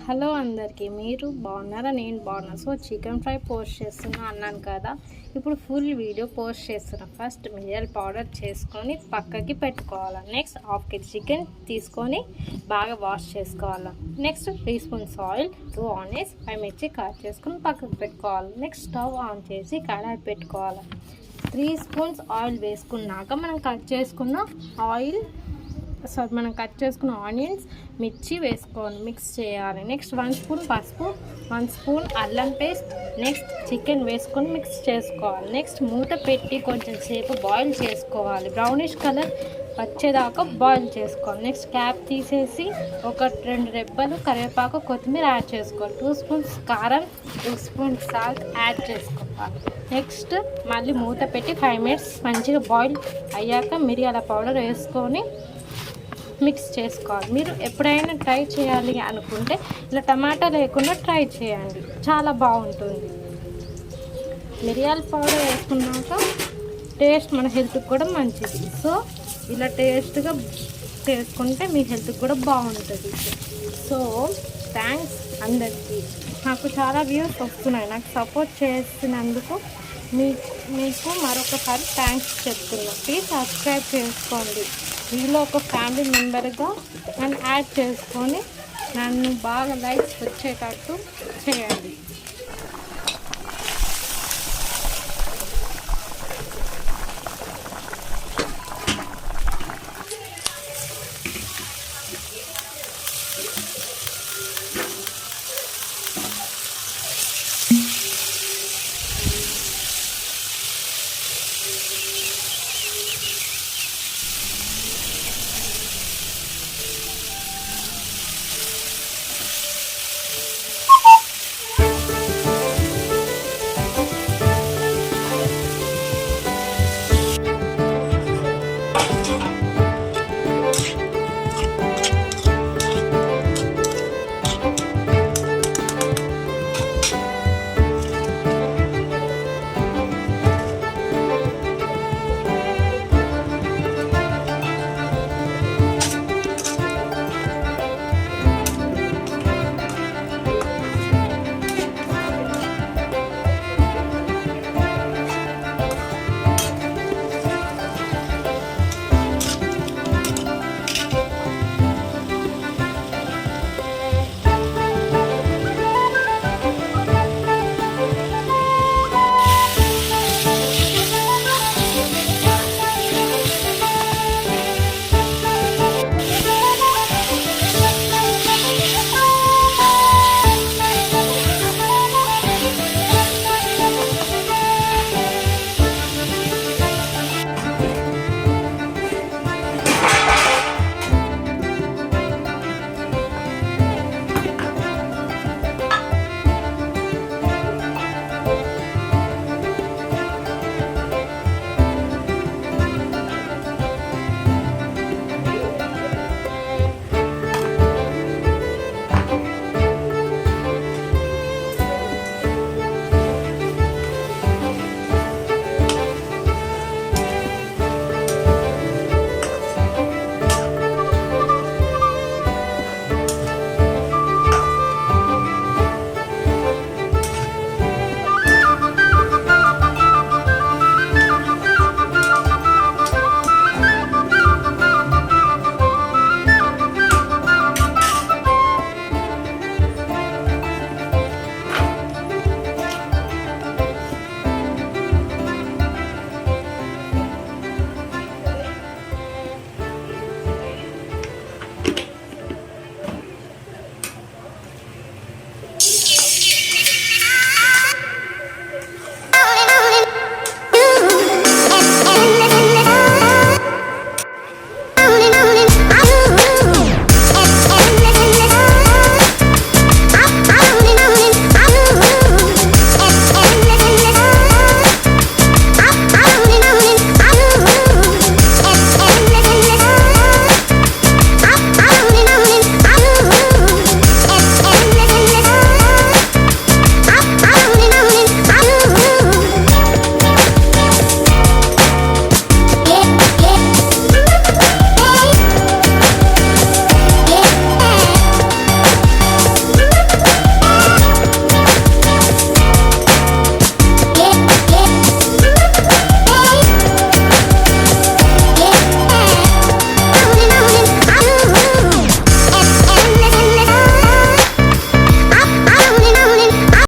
Hello అందరికీ, మీరు బాగున్నారా? నేను బాగున్నాను. సో చికెన్ ఫ్రై పోస్ట్ చేస్తున్నా అన్నాను కదా, ఇప్పుడు ఫుల్ వీడియో పోస్ట్ చేస్తున్నా. ఫస్ట్ మిరియాల పౌడర్ చేసుకొని పక్కకి పెట్టుకోవాలి. నెక్స్ట్ హాఫ్ కేజీ చికెన్ తీసుకొని బాగా వాష్ చేసుకోవాలి. నెక్స్ట్ 3 స్పూన్స్ ఆయిల్, 2 ఆనియన్స్, 5 మిర్చి కట్ చేసుకొని పక్కకు పెట్టుకోవాలి. నెక్స్ట్ స్టవ్ ఆన్ చేసి కడాయి పెట్టుకోవాలి. 3 స్పూన్స్ ఆయిల్ వేసుకున్నాక మనం కట్ చేసుకున్న ఆనియన్స్, మిర్చి వేసుకోవాలి, మిక్స్ చేయాలి. నెక్స్ట్ 1 స్పూన్ పసుపు, 1 స్పూన్ అల్లం పేస్ట్, నెక్స్ట్ చికెన్ వేసుకొని మిక్స్ చేసుకోవాలి. నెక్స్ట్ మూత పెట్టి కొంచెం సేపు బాయిల్ చేసుకోవాలి. బ్రౌనిష్ కలర్ వచ్చేదాకా బాయిల్ చేసుకోవాలి. నెక్స్ట్ క్యాప్ తీసేసి ఒక 2 రెబ్బలు కరివేపాకు, కొత్తిమీర యాడ్ చేసుకోవాలి. 2 స్పూన్స్ కారం, 2 స్పూన్స్ సాల్ట్ యాడ్ చేసుకోవాలి. నెక్స్ట్ మళ్ళీ మూత పెట్టి 5 మినిట్స్ మంచిగా బాయిల్ అయ్యాక మిరియాల పౌడర్ వేసుకొని మిక్స్ చేసుకోవాలి. మీరు ఎప్పుడైనా ట్రై చేయాలి అనుకుంటే ఇలా టమాటా లేకుండా ట్రై చేయండి, చాలా బాగుంటుంది. మిరియాల పౌడర్ వేసుకున్నాక టేస్ట్ మన హెల్త్కి కూడా మంచిది. సో ఇలా టేస్ట్గా చేసుకుంటే మీ హెల్త్కి కూడా బాగుంటుంది. సో థ్యాంక్స్ అందరికీ. నాకు చాలా వ్యూస్ వస్తున్నాయి. నాకు సపోర్ట్ చేసినందుకు మీకు మరొకసారి థ్యాంక్స్ చెప్తున్నాను. ప్లీజ్ సబ్స్క్రైబ్ చేసుకోండి. వీళ్ళు ఒక ఫ్యామిలీ మెంబర్గా నన్ను యాడ్ చేసుకొని నన్ను బాగా లైక్స్ వచ్చేటట్టు చేయండి.